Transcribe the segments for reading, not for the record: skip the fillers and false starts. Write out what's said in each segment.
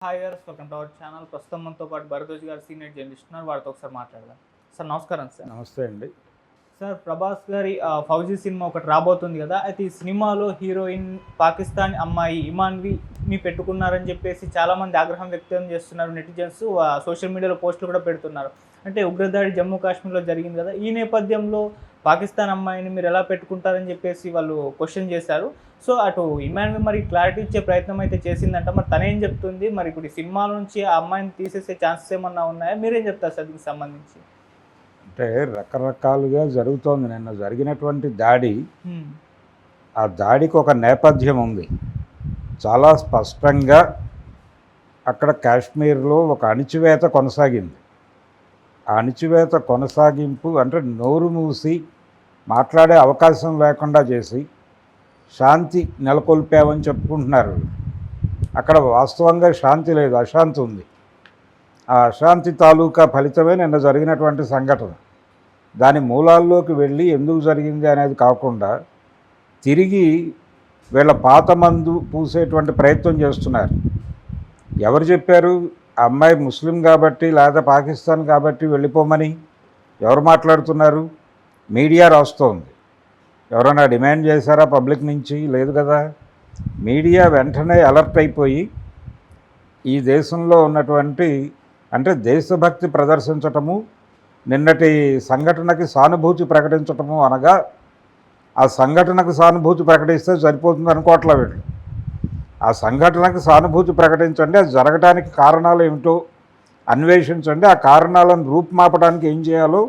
Hi గారు, welcome to our channel. ప్రస్తుతం మనతో పాటు భరద్వాజ్ గారు సీనియర్ జర్నలిస్ట్ ఉన్నారు. వారితో ఒకసారి మాట్లాడదాం. సార్ నమస్కారం. సార్ నమస్తే అండి. సార్ ప్రభాస్ గారి ఫౌజీ సినిమా ఒకటి రాబోతుంది కదా, అయితే ఈ సినిమాలో హీరోయిన్ పాకిస్తాన్ అమ్మాయి ఇమాన్విని పెట్టుకున్నారని చెప్పేసి చాలామంది ఆగ్రహం వ్యక్తం చేస్తున్నారు. నెటిజన్స్ సోషల్ మీడియాలో పోస్టులు కూడా పెడుతున్నారు. అంటే ఉగ్రదాడి జమ్మూ కాశ్మీర్లో జరిగింది కదా, ఈ నేపథ్యంలో పాకిస్తాన్ అమ్మాయిని మీరు ఎలా పెట్టుకుంటారని చెప్పేసి వాళ్ళు క్వశ్చన్ చేశారు. సో అటు ఇమాన్వి మరి క్లారిటీ ఇచ్చే ప్రయత్నం అయితే చేసిందంట. మరి తనేం చెప్తుంది, మరి ఇప్పుడు ఈ సినిమా నుంచి ఆ అమ్మాయిని తీసేసే ఛాన్సెస్ ఏమన్నా ఉన్నాయా? మీరేం చెప్తారు సార్ దీనికి సంబంధించి? అంటే రకరకాలుగా జరుగుతోంది. నిన్న జరిగినటువంటి దాడి, ఆ దాడికి ఒక నేపథ్యం ఉంది. చాలా స్పష్టంగా అక్కడ కాశ్మీర్లో ఒక అణిచివేత కొనసాగింది. ఆ అణిచివేత కొనసాగింపు అంటే నోరు మూసి మాట్లాడే అవకాశం లేకుండా చేసి శాంతి నెలకొల్పామని చెప్పుకుంటున్నారు. అక్కడ వాస్తవంగా శాంతి లేదు, అశాంతి ఉంది. ఆ అశాంతి తాలూకా ఫలితమే నిన్న జరిగినటువంటి సంఘటన. దాని మూలాల్లోకి వెళ్ళి ఎందుకు జరిగింది అనేది కాకుండా తిరిగి వీళ్ళ పాత మందు పూసేటువంటి ప్రయత్నం చేస్తున్నారు. ఎవరు చెప్పారు ఆ అమ్మాయి ముస్లిం కాబట్టి లేదా పాకిస్తాన్ కాబట్టి వెళ్ళిపోమని? ఎవరు మాట్లాడుతున్నారు? మీడియా రాస్తోంది. ఎవరైనా డిమాండ్ చేశారా పబ్లిక్ నుంచి? లేదు కదా. మీడియా వెంటనే అలర్ట్ అయిపోయి ఈ దేశంలో ఉన్నటువంటి అంటే దేశభక్తి ప్రదర్శించటము, నిన్నటి సంఘటనకి సానుభూతి ప్రకటించటము అనగా ఆ సంఘటనకు సానుభూతి ప్రకటిస్తే సరిపోతుంది అనుకోవట్లే వీళ్ళు. ఆ సంఘటనకు సానుభూతి ప్రకటించండి, అది జరగడానికి కారణాలు ఏమిటో అన్వేషించండి, ఆ కారణాలను రూపుమాపడానికి ఏం చేయాలో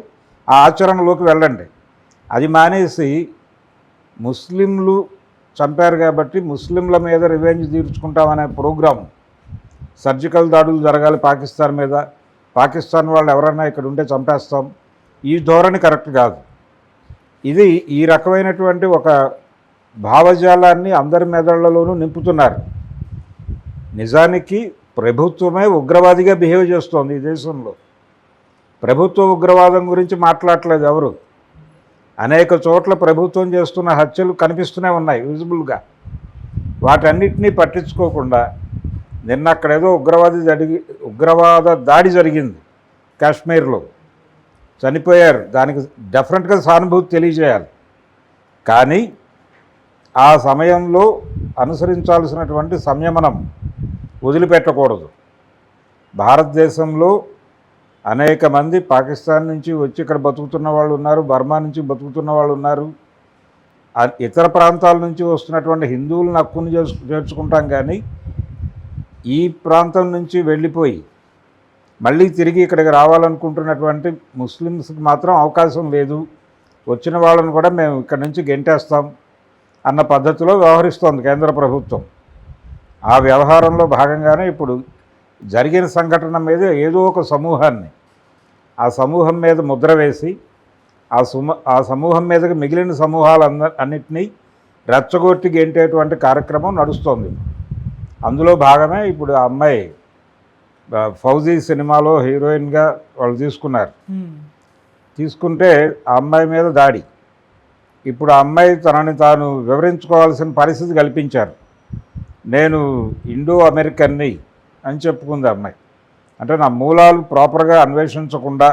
ఆ ఆచరణలోకి వెళ్ళండి. అది మానేసి ముస్లింలు చంపారు కాబట్టి ముస్లింల మీద రివెంజ్ తీర్చుకుంటామనే ప్రోగ్రాం, సర్జికల్ దాడులు జరగాలి పాకిస్తాన్ మీద, పాకిస్తాన్ వాళ్ళు ఎవరైనా ఇక్కడ ఉంటే చంపేస్తాం, ఈ ధోరణి కరెక్ట్ కాదు. ఇది ఈ రకమైనటువంటి ఒక భావజాలాన్ని అందరి మెదళ్లలోనూ నింపుతున్నారు. నిజానికి ప్రభుత్వమే ఉగ్రవాదిగా బిహేవ్ చేస్తోంది ఈ దేశంలో. ప్రభుత్వ ఉగ్రవాదం గురించి మాట్లాడట్లేదు ఎవరు. అనేక చోట్ల ప్రభుత్వం చేస్తున్న హత్యలు కనిపిస్తూనే ఉన్నాయి విజిబుల్గా. వాటన్నిటినీ పట్టించుకోకుండా నిన్న అక్కడేదో ఉగ్రవాద దాడి జరిగింది కాశ్మీర్లో, చనిపోయారు. దానికి డెఫినెట్గా సానుభూతి తెలియజేయాలి. కానీ ఆ సమయంలో అనుసరించాల్సినటువంటి సంయమనం వదిలిపెట్టకూడదు. భారతదేశంలో అనేక మంది పాకిస్తాన్ నుంచి వచ్చి ఇక్కడ బతుకుతున్న వాళ్ళు ఉన్నారు, బర్మా నుంచి బతుకుతున్న వాళ్ళు ఉన్నారు, ఇతర ప్రాంతాల నుంచి వస్తున్నటువంటి హిందువులను హక్కును చేర్చుకుంటాం. కానీ ఈ ప్రాంతం నుంచి వెళ్ళిపోయి మళ్ళీ తిరిగి ఇక్కడికి రావాలనుకుంటున్నటువంటి ముస్లిమ్స్కి మాత్రం అవకాశం లేదు. వచ్చిన వాళ్ళని కూడా మేము ఇక్కడ నుంచి గెంటేస్తాం అన్న పద్ధతిలో వ్యవహరిస్తోంది కేంద్ర ప్రభుత్వం. ఆ వ్యవహారంలో భాగంగానే ఇప్పుడు జరిగిన సంఘటన మీద ఏదో ఒక సమూహాన్ని, ఆ సమూహం మీద ముద్ర వేసి ఆ సమూహం మీదకి మిగిలిన సమూహాలన్నింటినీ రెచ్చగొట్టి గెంటేటువంటి కార్యక్రమం నడుస్తోంది. అందులో భాగమే ఇప్పుడు ఆ అమ్మాయి ఫౌజీ సినిమాలో హీరోయిన్గా వాళ్ళు తీసుకుంటే ఆ అమ్మాయి మీద దాడి. ఇప్పుడు ఆ అమ్మాయి తనని తాను వివరించుకోవాల్సిన పరిస్థితి కల్పించారు. నేను ఇండో అమెరికన్ని అని చెప్పుకుంది అమ్మాయి. అంటే నా మూలాలు ప్రాపర్గా అన్వేషించకుండా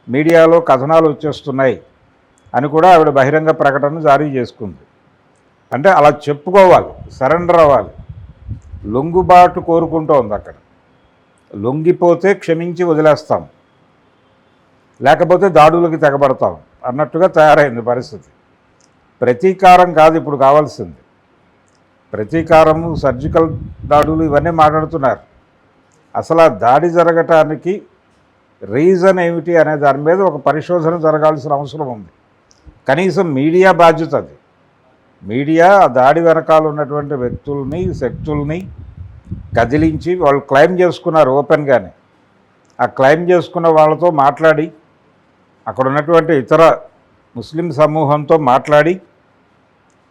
మీడియాలో కథనాలు వచ్చేస్తున్నాయి అని కూడా ఆవిడ బహిరంగ ప్రకటన జారీ చేసుకుంది. అంటే అలా చెప్పుకోవాలి, సరెండర్ అవ్వాలి. లొంగుబాటు కోరుకుంటోంది అక్కడ. లొంగిపోతే క్షమించి వదిలేస్తాం, లేకపోతే దాడులకి తెగబడతాం అన్నట్టుగా తయారైంది పరిస్థితి. ప్రతీకారం కాదు ఇప్పుడు కావాల్సింది. ప్రతీకారము, సర్జికల్ దాడులు ఇవన్నీ మాట్లాడుతున్నారు. అసలు ఆ దాడి జరగటానికి రీజన్ ఏమిటి అనే దాని మీద ఒక పరిశోధన జరగాల్సిన అవసరం ఉంది. కనీసం మీడియా బాధ్యత అది. మీడియా ఆ దాడి వెనకాల ఉన్నటువంటి వ్యక్తుల్ని, శక్తుల్ని కదిలించి వాళ్ళు క్లెయిమ్ చేసుకున్నారు ఓపెన్గానే. ఆ క్లెయిమ్ చేసుకున్న వాళ్ళతో మాట్లాడి, అక్కడ ఉన్నటువంటి ఇతర ముస్లిం సమూహంతో మాట్లాడి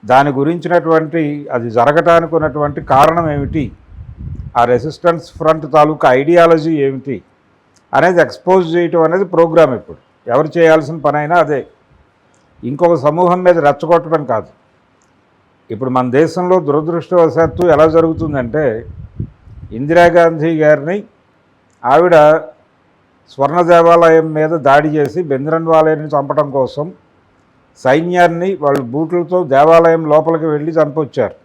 దాని గురించినటువంటి అది జరగటానికి ఉన్నటువంటి కారణం ఏమిటి, ఆ రెసిస్టెన్స్ ఫ్రంట్ తాలూకా ఐడియాలజీ ఏమిటి అనేది ఎక్స్పోజ్ చేయటం అనేది ప్రోగ్రామ్. ఇప్పుడు ఎవరు చేయాల్సిన పని అయినా అదే. ఇంకొక సమూహం మీద రెచ్చగొట్టడం కాదు. ఇప్పుడు మన దేశంలో దురదృష్టవశాత్తు ఎలా జరుగుతుందంటే ఇందిరాగాంధీ గారిని ఆవిడ స్వర్ణ దేవాలయం మీద దాడి చేసి బెంద్రన్వాలేని చంపడం కోసం సైన్యాన్ని వాళ్ళు బూట్లతో దేవాలయం లోపలికి వెళ్ళి చంపొచ్చారు.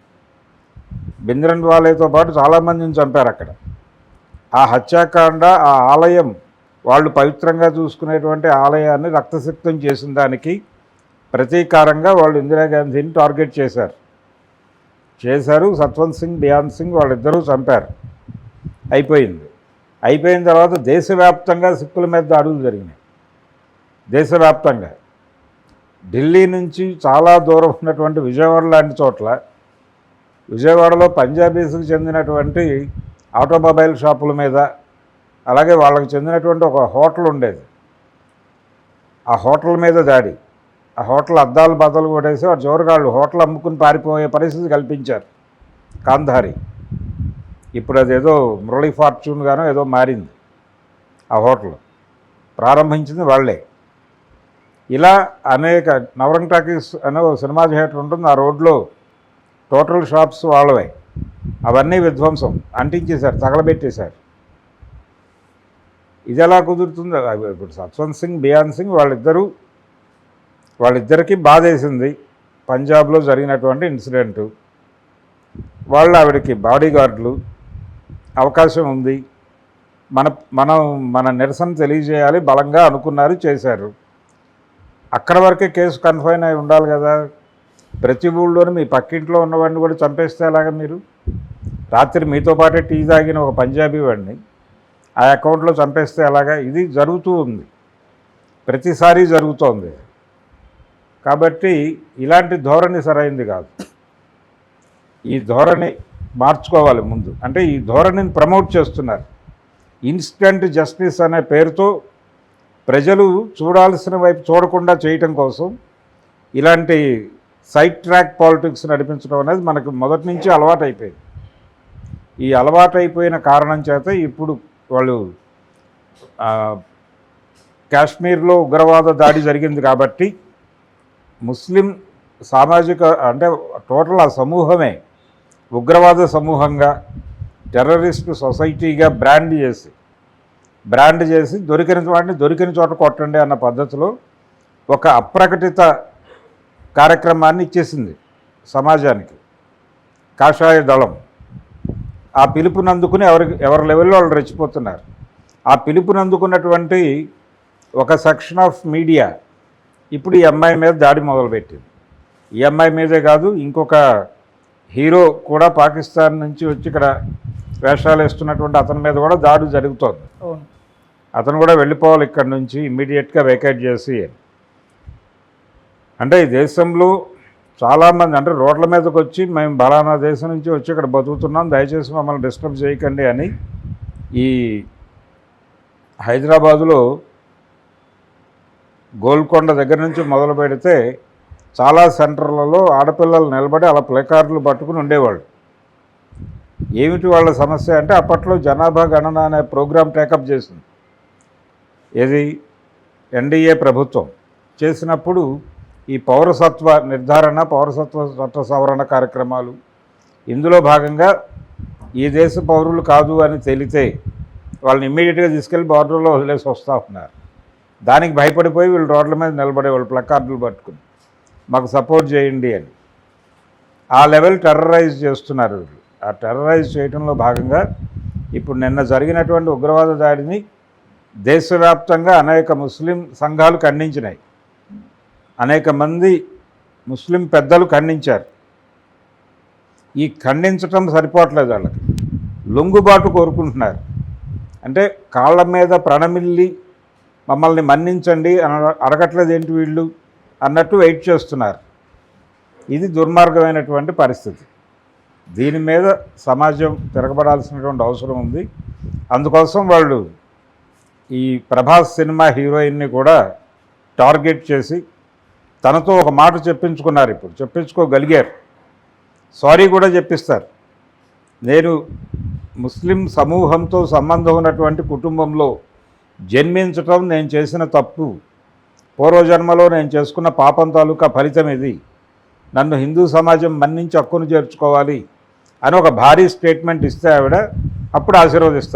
బెంద్రన్వాలేతో పాటు చాలామందిని చంపారు అక్కడ. ఆ హత్యాకాండ, ఆ ఆలయం, వాళ్ళు పవిత్రంగా చూసుకునేటువంటి ఆలయాన్ని రక్తసిక్తం చేసిన దానికి ప్రతీకారంగా వాళ్ళు ఇందిరాగాంధీని టార్గెట్ చేశారు. సత్వంత్ సింగ్, బియాన్ సింగ్ వాళ్ళిద్దరూ చంపారు. అయిపోయిన తర్వాత దేశవ్యాప్తంగా సిక్కుల మీద దాడులు జరిగినాయి. దేశవ్యాప్తంగా ఢిల్లీ నుంచి చాలా దూరం ఉన్నటువంటి విజయవాడ లాంటి చోట్ల, విజయవాడలో పంజాబీస్కి చెందినటువంటి ఆటోమొబైల్ షాపుల మీద, అలాగే వాళ్ళకి చెందినటువంటి ఒక హోటల్ ఉండేది, ఆ హోటల్ మీద దాడి. ఆ హోటల్ అద్దాలు బద్దలు కొట్టేసి వాడు చివరిగాళ్ళు హోటల్ అమ్ముకుని పారిపోయే పరిస్థితి కల్పించారు కాంధారి. ఇప్పుడు అదేదో మురళీ ఫార్చ్యూన్గానో ఏదో మారింది. ఆ హోటల్ ప్రారంభించింది వాళ్ళే. ఇలా అనేక నవరంగ్ టాకీస్ అనే ఒక సినిమా థియేటర్ ఉంటుంది, ఆ రోడ్లో టోటల్ షాప్స్ వాళ్ళవే. అవన్నీ విధ్వంసం అంటించేశారు, తగలబెట్టేశారు. ఇది ఎలా కుదురుతుందో. ఇప్పుడు సత్వంత్ సింగ్, బియాన్ సింగ్ వాళ్ళిద్దరికీ బాధేసింది పంజాబ్లో జరిగినటువంటి ఇన్సిడెంటు. వాళ్ళు ఆవిడకి బాడీ గార్డులు, అవకాశం ఉంది, మన నిరసన తెలియజేయాలి బలంగా అనుకున్నారు, చేశారు. అక్కడ వరకే కేసు కన్ఫైన్ అయి ఉండాలి కదా. ప్రతి ఊళ్ళోనూ మీ పక్కింట్లో ఉన్నవాడిని కూడా చంపేస్తే అలాగా మీరు? రాత్రి మీతో పాటే టీ తాగిన ఒక పంజాబీ వాడిని ఆ అకౌంట్లో చంపేస్తే అలాగా? ఇది జరుగుతూ ఉంది, ప్రతిసారి జరుగుతోంది. కాబట్టి ఇలాంటి ధోరణి సరైంది కాదు. ఈ ధోరణి మార్చుకోవాలి ముందు. అంటే ఈ ధోరణిని ప్రమోట్ చేస్తున్నారు. ఇన్స్టంట్ జస్టిస్ అనే పేరుతో ప్రజలు చూడాల్సిన వైపు చూడకుండా చేయటం కోసం ఇలాంటి సైడ్ ట్రాక్ పాలిటిక్స్ నడిపించడం అనేది మనకు మొదటి నుంచి అలవాటైపోయింది. ఈ అలవాటైపోయిన కారణం చేత ఇప్పుడు వాళ్ళు కాశ్మీర్లో ఉగ్రవాద దాడి జరిగింది కాబట్టి ముస్లిం సామాజిక, అంటే టోటల్ ఆ సమూహమే ఉగ్రవాద సమూహంగా, టెర్రరిస్ట్ సొసైటీగా బ్రాండ్ చేసి దొరికిన వాటిని దొరికిన చోట కొట్టండి అన్న పద్ధతిలో ఒక అప్రకటిత కార్యక్రమాన్ని ఇచ్చేసింది సమాజానికి కాషాయ దళం. ఆ పిలుపునందుకుని ఎవరి లెవెల్లో వాళ్ళు రెచ్చిపోతున్నారు. ఆ పిలుపునందుకున్నటువంటి ఒక సెక్షన్ ఆఫ్ మీడియా ఇప్పుడు ఈ అమ్మాయి మీద దాడి మొదలుపెట్టింది. ఈ అమ్మాయి మీదే కాదు, ఇంకొక హీరో కూడా పాకిస్తాన్ నుంచి వచ్చి ఇక్కడ వేషాలు వేస్తున్నటువంటి అతని మీద కూడా దాడి జరుగుతోంది. అతను కూడా వెళ్ళిపోవాలి ఇక్కడ నుంచి ఇమ్మీడియట్గా వేకేట్ చేసి. అంటే ఈ దేశంలో చాలామంది అంటే రోడ్ల మీదకి వచ్చి మేము బలానా దేశం నుంచి వచ్చి ఇక్కడ బతుకుతున్నాం, దయచేసి మమ్మల్ని డిస్టర్బ్ చేయకండి అని. ఈ హైదరాబాదులో గోల్కొండ దగ్గర నుంచి మొదలు పెడితే చాలా సెంటర్లలో ఆడపిల్లలు నిలబడి అలా ప్లేకార్డులు పట్టుకుని ఉండేవాళ్ళు. ఏమిటి వాళ్ళ సమస్య అంటే అప్పట్లో జనాభా గణన అనే ప్రోగ్రాం టేకప్ చేసింది. ఏది ఎన్డీఏ ప్రభుత్వం చేసినప్పుడు ఈ పౌరసత్వ నిర్ధారణ, పౌరసత్వ చట్ట సవరణ కార్యక్రమాలు, ఇందులో భాగంగా ఈ దేశ పౌరులు కాదు అని తేలితే వాళ్ళని ఇమ్మీడియట్గా తీసుకెళ్ళి బార్డర్లో వదిలేసి వస్తూ ఉన్నారు. దానికి భయపడిపోయి వీళ్ళు రోడ్ల మీద నిలబడేవాళ్ళు ప్లకార్డులు పట్టుకుని మాకు సపోర్ట్ చేయండి అని. ఆ లెవెల్ టెర్రరైజ్ చేస్తున్నారు వీళ్ళు. ఆ టెర్రరైజ్ చేయడంలో భాగంగా ఇప్పుడు నిన్న జరిగినటువంటి ఉగ్రవాద దాడిని దేశవ్యాప్తంగా అనేక ముస్లిం సంఘాలు ఖండించినాయి, అనేక మంది ముస్లిం పెద్దలు ఖండించారు. ఈ ఖండించటం సరిపోవట్లేదు, వాళ్ళకి లొంగుబాటు కోరుకుంటున్నారు. అంటే కాళ్ళ మీద ప్రణమిల్లి మమ్మల్ని మన్నించండి అని అడగట్లేదు ఏంటి వీళ్ళు అన్నట్టు వెయిట్ చేస్తున్నారు. ఇది దుర్మార్గమైనటువంటి పరిస్థితి. దీని మీద సమాజం తిరగబడాల్సినటువంటి అవసరం ఉంది. అందుకోసం వాళ్ళు ఈ ప్రభాస్ సినిమా హీరోయిన్ని కూడా టార్గెట్ చేసి తనతో ఒక మాట చెప్పించుకున్నారు. ఇప్పుడు చెప్పించుకోగలిగారు, సారీ కూడా చెప్పిస్తారు. నేను ముస్లిం సమూహంతో సంబంధం ఉన్నటువంటి కుటుంబంలో జన్మించటం నేను చేసిన తప్పు, పూర్వజన్మలో నేను చేసుకున్న పాపం తాలూకా ఫలితం ఇది, నన్ను హిందూ సమాజం మన్నించి హక్కును చేర్చుకోవాలి అని ఒక భారీ స్టేట్మెంట్ ఇస్తే ఆవిడ అప్పుడు ఆశీర్వదిస్తారు.